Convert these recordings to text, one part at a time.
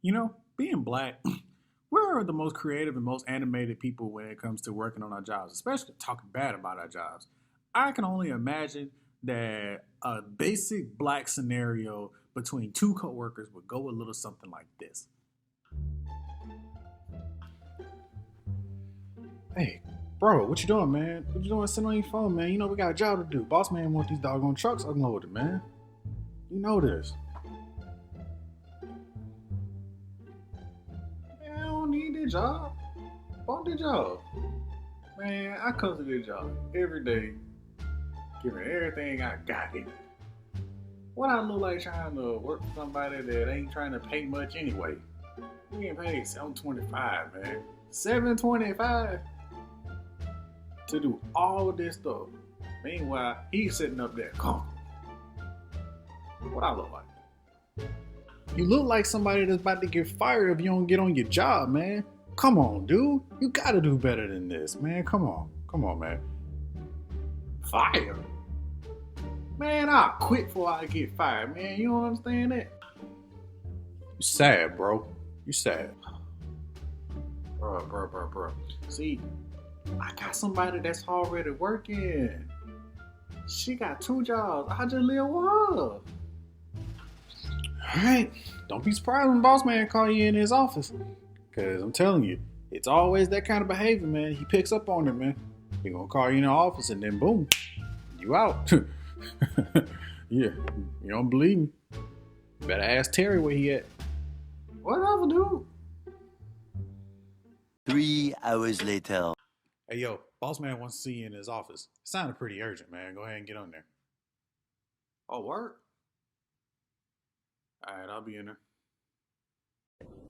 You know, being black, we're the most creative and most animated people when it comes to working on our jobs, especially talking bad about our jobs. I can only imagine that a basic black scenario between two coworkers would go a little something like this. Hey, bro, what you doing, man? What you doing sitting on your phone, man? You know we got a job to do. Boss man want these doggone trucks unloaded, man. You know this. Man, I don't need this job. Fuck this job. Man, I come to this job every day, giving everything I got in it. What I look like trying to work for somebody that ain't trying to pay much anyway. We ain't paid $725, man. $725 to do all this stuff. Meanwhile, he's sitting up there comfortable. What I look like? You look like somebody that's about to get fired if you don't get on your job, man. Come on, dude. You gotta do better than this, man. Come on. Come on, man. Fire? Man, I'll quit before I get fired, man. You don't understand that? You sad, bro. You sad. Bro. See, I got somebody that's already working. She got two jobs. I just live with her. Alright. Don't be surprised when boss man call you in his office. Cause I'm telling you, it's always that kind of behavior, man. He picks up on it, man. He gonna call you in the office and then boom, you out. Yeah, you don't believe me? Better ask Terry where he at. Whatever, dude. 3 hours later. Hey, yo, boss man wants to see you in his office. It sounded pretty urgent, man. Go ahead and get on there. Oh, work? All right, I'll be in there.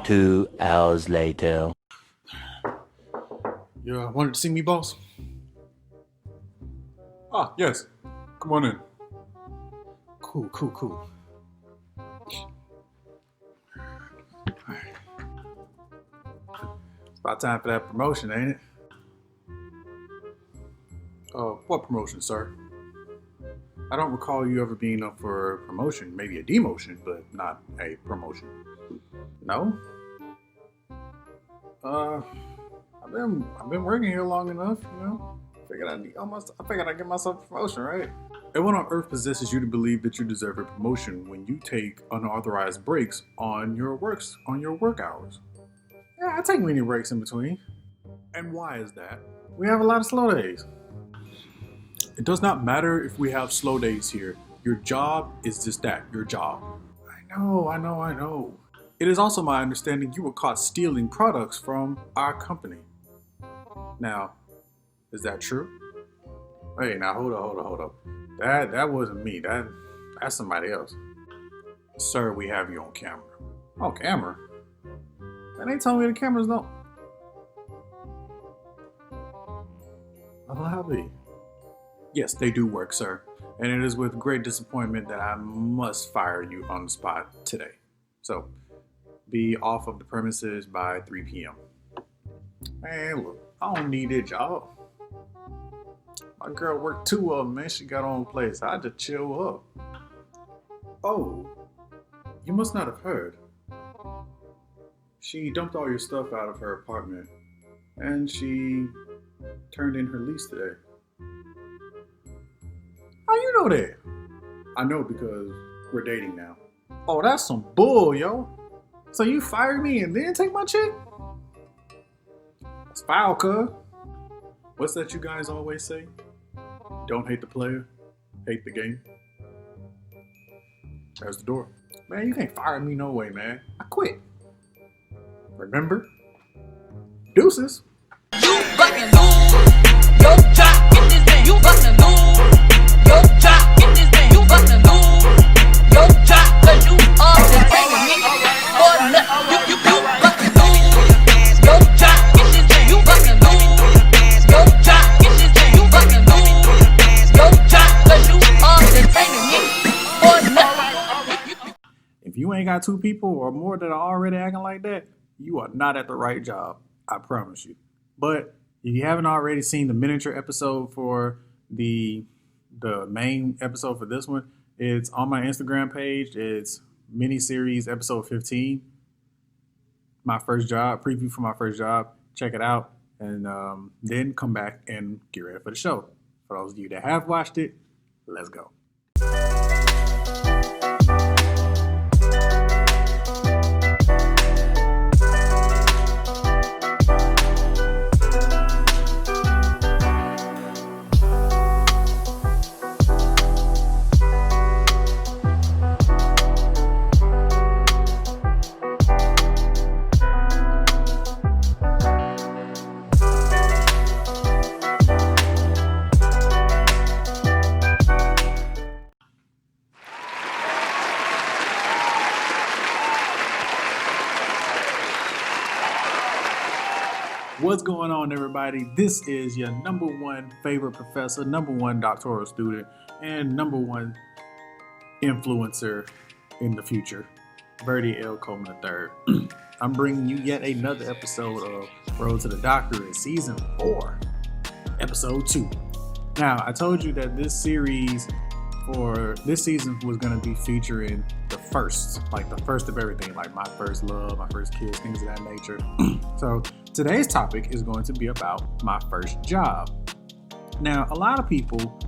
2 hours later. You wanted to see me, boss? Ah, yes. Come on in. Cool. Alright. It's about time for that promotion, ain't it? What promotion, sir? I don't recall you ever being up for a promotion, maybe a demotion, but not a promotion. No? I've been working here long enough, you know. I figured I'd give myself a promotion, right? And what on earth possesses you to believe that you deserve a promotion when you take unauthorized breaks on your work hours? Yeah, I take many breaks in between. And why is that? We have a lot of slow days. It does not matter if we have slow days here. Your job is just that, your job. I know. It is also my understanding you were caught stealing products from our company. Now, is that true? Wait, now hold up. That wasn't me. That's somebody else. Sir, we have you on camera. Oh, camera? And they told me the cameras don't. Allow me. Yes, they do work, sir. And it is with great disappointment that I must fire you on the spot today. So, be off of the premises by 3 p.m. Man, look, I don't need that job. My girl worked 2 of them, man. She got her own place. I just chill up. Oh, you must not have heard. She dumped all your stuff out of her apartment, and she turned in her lease today. How you know that? I know because we're dating now. Oh, that's some bull, yo. So you fired me and then take my chick? That's foul, cuz. What's that you guys always say? Don't hate the player, hate the game. There's the door. Man, you can't fire me no way, man. I quit. Remember? Deuces. You fucking lose. Yo, drop, get this thing. You fucking lose. Yo, drop, get this thing. You fucking lose. Yo, drop, cause you entertaining me. For nothing. You fucking lose. Yo, drop, get this thing. You fucking lose. Yo, drop, get this thing. You fucking lose. Yo, drop, cause you entertaining me. For nothing. If you ain't got 2 people or more that are already acting like that, you are not at the right job. I promise you. But if you haven't already seen the miniature episode for the main episode for this one, it's on my Instagram page. It's miniseries episode 15. my first job, preview for my first job. Check it out, and then come back and get ready for the show. For those of you that have watched it, let's go. What's going on, everybody? This is your number one favorite professor, number one doctoral student, and number one influencer in the future, Verdi L. Coleman III. I'm bringing you yet another episode of Road to the Doctorate, Season 4, Episode 2. Now, I told you that this series for this season was going to be featuring the first of everything, like my first love, my first kiss, things of that nature. So today's topic is going to be about my first job. Now, a lot of people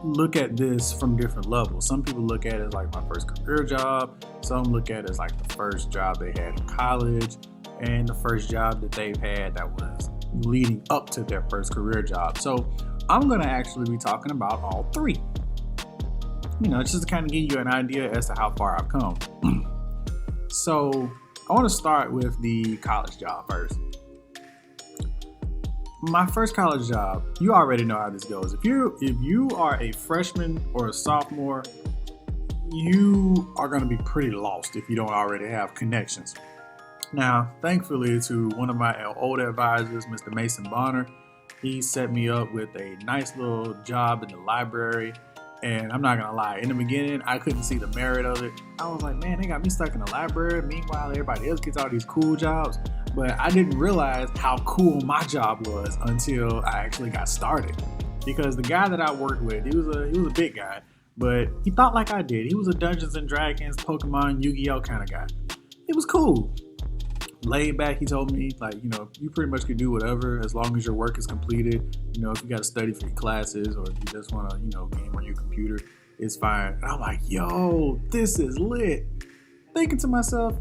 look at this from different levels. Some people look at it as like my first career job. Some look at it as like the first job they had in college and the first job that they've had that was leading up to their first career job. So I'm going to actually be talking about all three. Just to kind of give you an idea as to how far I've come. So I want to start with the college job first. My first college job, you already know how this goes. If you are a freshman or a sophomore, you are going to be pretty lost if you don't already have connections. Now, thankfully, to one of my old advisors, Mr. Mason Bonner, he set me up with a nice little job in the library. And I'm not gonna lie, in the beginning, I couldn't see the merit of it. I was like, man, they got me stuck in the library. Meanwhile, everybody else gets all these cool jobs. But I didn't realize how cool my job was until I actually got started. Because the guy that I worked with, he was a big guy, but he thought like I did. He was a Dungeons and Dragons, Pokemon, Yu-Gi-Oh kind of guy. It was cool. Laid back, he told me, you pretty much can do whatever as long as your work is completed. If you got to study for your classes or if you just want to, game on your computer, it's fine. And I'm like, yo, this is lit. Thinking to myself,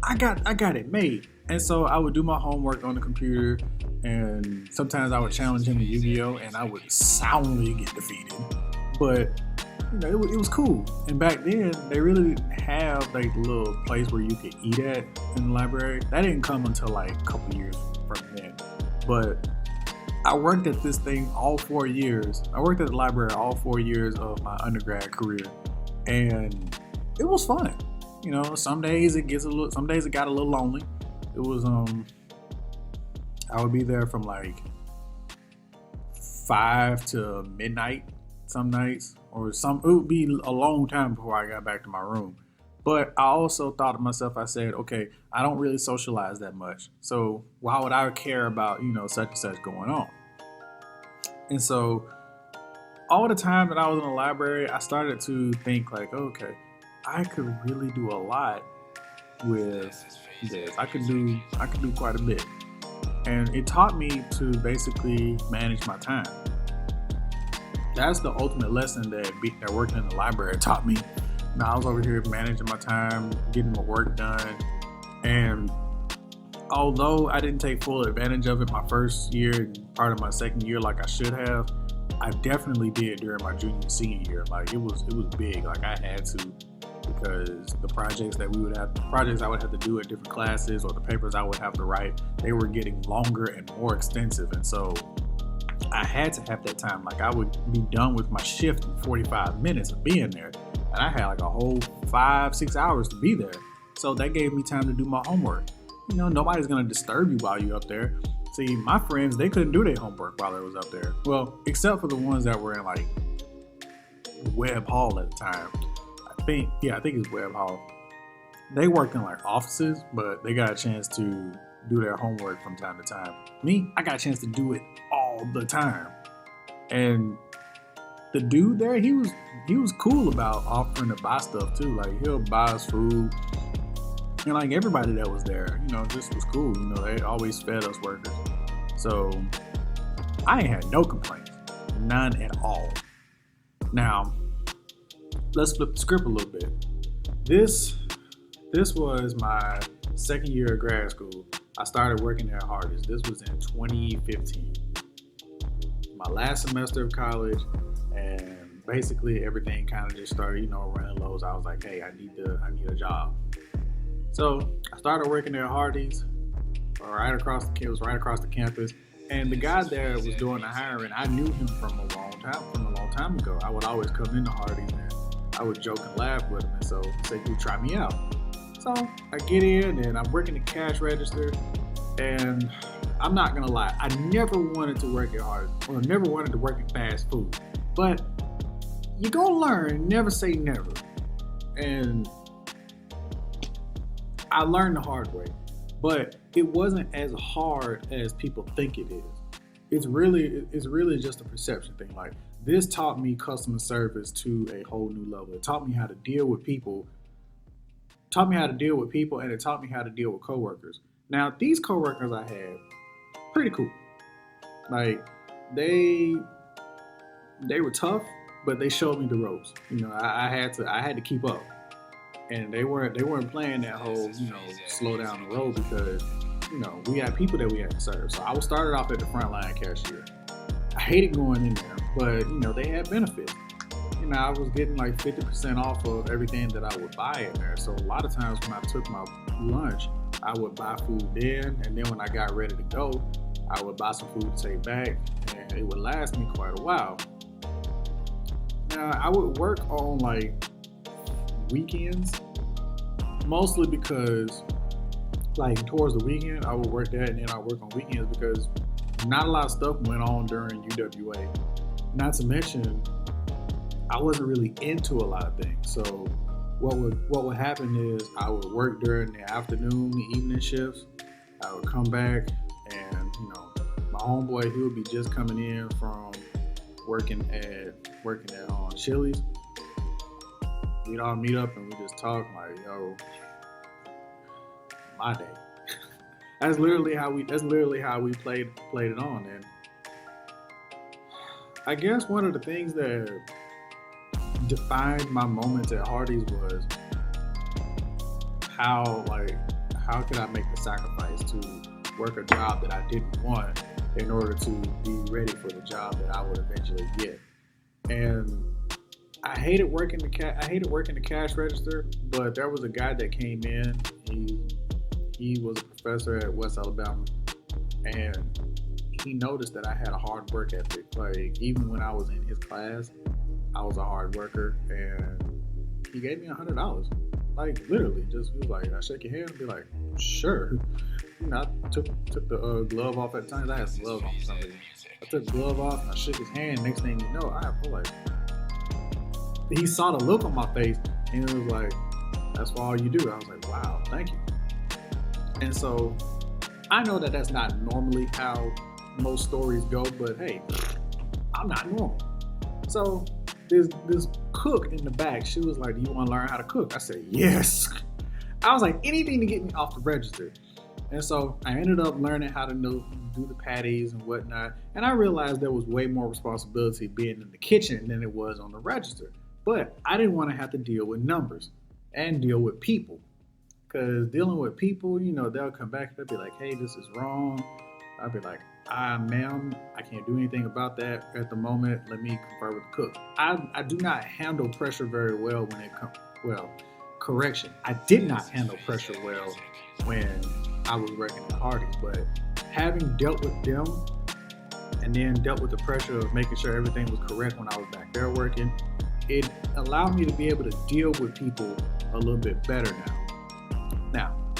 I got it made. And so I would do my homework on the computer, and sometimes I would challenge him in Yu-Gi-Oh, and I would soundly get defeated. But it was cool. And back then, they really didn't have like a little place where you could eat at in the library. That didn't come until like a couple years from then. But I worked at this thing all 4 years. I worked at the library all 4 years of my undergrad career, and it was fun. Some days it got a little lonely. It was I would be there from like 5 to midnight some nights, it would be a long time before I got back to my room. But I also thought to myself, I said, okay, I don't really socialize that much. So why would I care about, such and such going on? And so all the time that I was in the library, I started to think like, okay, I could really do a lot with this. I could do quite a bit. And it taught me to basically manage my time. That's the ultimate lesson that working in the library taught me. Now I was over here managing my time, getting my work done, and although I didn't take full advantage of it my first year and part of my second year like I should have, I definitely did during my junior and senior year. Like it was big. Like I had to, because the projects I would have to do at different classes or the papers I would have to write, they were getting longer and more extensive, and so I had to have that time. Like I would be done with my shift in 45 minutes of being there, and I had like a whole 5-6 hours to be there. So that gave me time to do my homework. Nobody's gonna disturb you while you're up there. See, my friends, they couldn't do their homework while I was up there. Well, except for the ones that were in like Webb Hall at the time. I think it's Webb Hall. They worked in like offices, but they got a chance to do their homework from time to time. Me, I got a chance to do it all the time. And the dude there, he was cool about offering to buy stuff too. Like he'll buy us food. And like everybody that was there, just was cool. They always fed us workers. So I ain't had no complaints. None at all. Now, let's flip the script a little bit. This was my second year of grad school. I started working there hardest. This was in 2015. My last semester of college, and basically everything kind of just started, running low. I was like, hey, I need a job. So I started working there at Hardee's, right across the campus. And the guy there was doing the hiring. I knew him from a long time ago. I would always come into Hardee's and I would joke and laugh with him. And so he said, "You try me out." So I get in and I'm working the cash register. And I'm not gonna lie, I never wanted to work at Hardee's. Well, never wanted to work in fast food. But you're gonna learn, never say never. And I learned the hard way. But it wasn't as hard as people think it is. It's really just a perception thing. Like, this taught me customer service to a whole new level. It taught me how to deal with people. And it taught me how to deal with coworkers. Now, these coworkers I had, pretty cool. Like, they were tough, but they showed me the ropes. I had to keep up. And they weren't playing that whole, slow down the road, because, we had people that we had to serve. So I was started off at the front line cashier. I hated going in there, but, they had benefits. I was getting like 50% off of everything that I would buy in there. So a lot of times when I took my lunch, I would buy food then, and then when I got ready to go, I would buy some food to take back, and it would last me quite a while. Now, I would work on like weekends, mostly because like towards the weekend I would work that, and then I work on weekends because not a lot of stuff went on during UWA. Not to mention, I wasn't really into a lot of things. So what would happen is I would work during the afternoon, the evening shifts. I would come back, and my homeboy, he would be just coming in from working at Chili's. We'd all meet up and we just talk like, yo, my day. That's literally how we played it on. And I guess one of the things that defined my moments at Hardee's was how could I make the sacrifice to work a job that I didn't want in order to be ready for the job that I would eventually get. And I hated working the cash register, but there was a guy that came in. He was a professor at West Alabama, and he noticed that I had a hard work ethic. Like, even when I was in his class, I was a hard worker, and he gave me $100. Like, literally, just, he was like, I shake your hand and be like, sure. I took the glove off at times. I had some gloves on for some reason. I took the glove off and I shook his hand. Next thing you know, I feel like he saw the look on my face and it was like, that's all you do. I was like, wow, thank you. And so I know that that's not normally how most stories go, but hey, I'm not normal. So this cook in the back, she was like, do you want to learn how to cook? I said, yes. I was like, anything to get me off the register. And so I ended up learning how to do the patties and whatnot. And I realized there was way more responsibility being in the kitchen than it was on the register. But I didn't want to have to deal with numbers and deal with people. Because dealing with people, they'll come back, they'll be like, hey, this is wrong. I'll be like, ma'am, I can't do anything about that at the moment. Let me confer with the cook. I do not handle pressure very well when it comes, correction. I did not handle pressure well when I was working at Hardee's, but having dealt with them and then dealt with the pressure of making sure everything was correct when I was back there working, it allowed me to be able to deal with people a little bit better now. Now,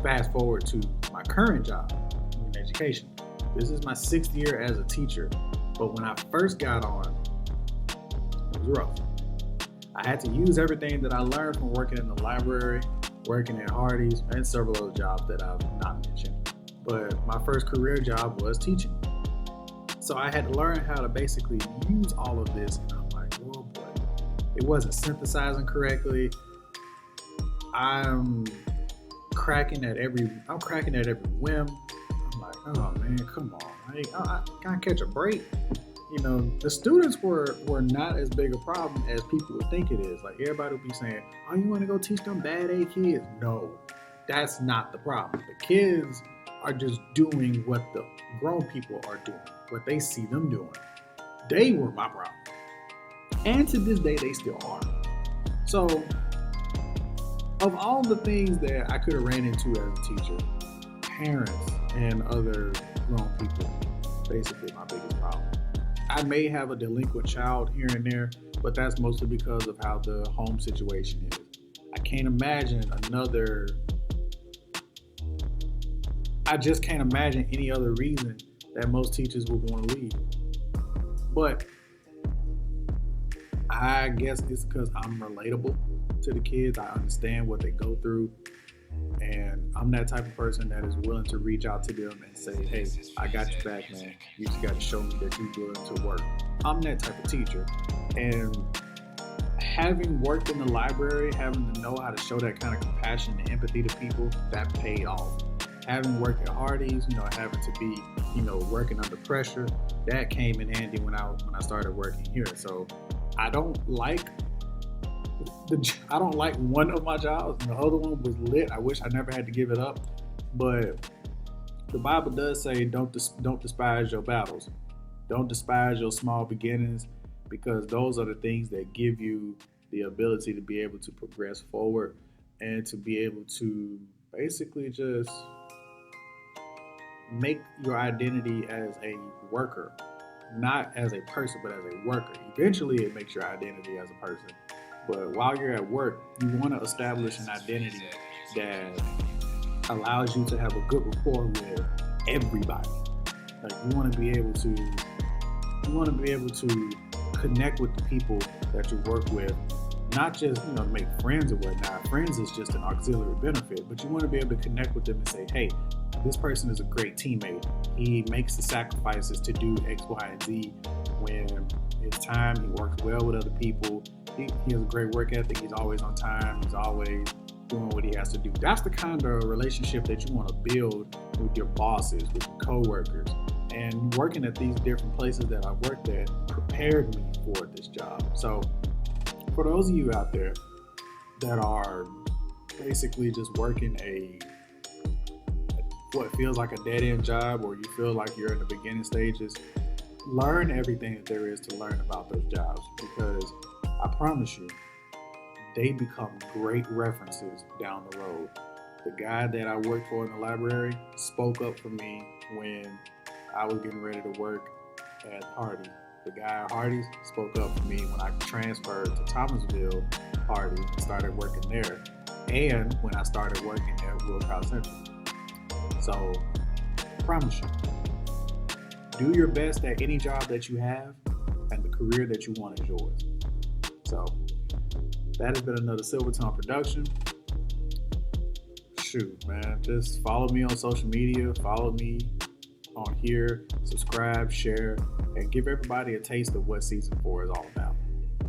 fast forward to my current job in education. This is my 6th year as a teacher, but when I first got on, it was rough. I had to use everything that I learned from working in the library, working at Hardee's, and several other jobs that I've not mentioned. But my first career job was teaching. So I had to learn how to basically use all of this, and I'm like, oh boy, it wasn't synthesizing correctly. cracking at every whim. I'm like, oh man, come on, I gotta catch a break. You know, the students were not as big a problem as people would think it is. Like everybody would be saying, oh, you want to go teach them bad A kids? No, that's not the problem. The kids are just doing what the grown people are doing, what they see them doing. They were my problem. And to this day, they still are. So, of all the things that I could have ran into as a teacher, parents and other grown people, basically my biggest problem. I may have a delinquent child here and there, but that's mostly because of how the home situation is. I just can't imagine any other reason that most teachers would want to leave. But I guess it's because I'm relatable to the kids. I understand what they go through. And I'm that type of person that is willing to reach out to them and say, hey, I got your back, man. You just got to show me that you're willing to work. I'm that type of teacher. And having worked in the library, having to know how to show that kind of compassion and empathy to people, that paid off. Having worked at Hardee's, having to be, working under pressure, that came in handy when I started working here. So I don't like one of my jobs, and the other one was lit. I wish I never had to give it up, but the Bible does say don't despise your battles. Don't despise your small beginnings, because those are the things that give you the ability to be able to progress forward and to be able to basically just make your identity as a worker, not as a person, but as a worker. Eventually it makes your identity as a person. But while you're at work, you want to establish an identity that allows you to have a good rapport with everybody. Like you want to be able to connect with the people that you work with, not just to make friends or whatnot. Friends is just an auxiliary benefit, but you want to be able to connect with them and say, hey, this person is a great teammate. He makes the sacrifices to do X, Y, and Z when it's time. He works well with other people. He has a great work ethic. He's always on time. He's always doing what he has to do. That's the kind of relationship that you want to build with your bosses, with your coworkers. And working at these different places that I worked at prepared me for this job. So for those of you out there that are basically just working what feels like a dead-end job, or you feel like you're in the beginning stages, learn everything that there is to learn about those jobs, because I promise you, they become great references down the road. The guy that I worked for in the library spoke up for me when I was getting ready to work at Hardee's. The guy at Hardee's spoke up for me when I transferred to Thomasville Hardee's and started working there, and when I started working at Wilcox Central. So, I promise you, do your best at any job that you have, and the career that you want is yours. So, that has been another Silvertone production. Shoot, man, just follow me on social media, follow me on here, subscribe, share, and give everybody a taste of what season 4 is all about.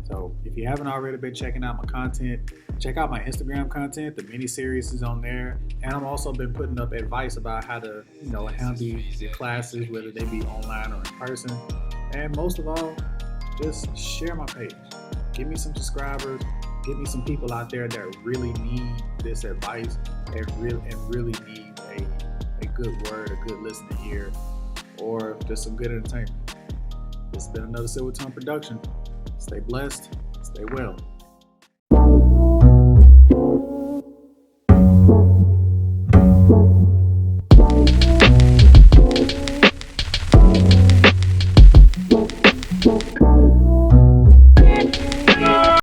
So if you haven't already been checking out my content, check out my Instagram content. The mini series is on there, and I've also been putting up advice about how to, handle your classes, whether they be online or in person. And most of all, just share my page. Give me some subscribers. Give me some people out there that really need this advice and really need a good word, a good listening ear, or just some good entertainment. This has been another Silvertone production. Stay blessed, stay well.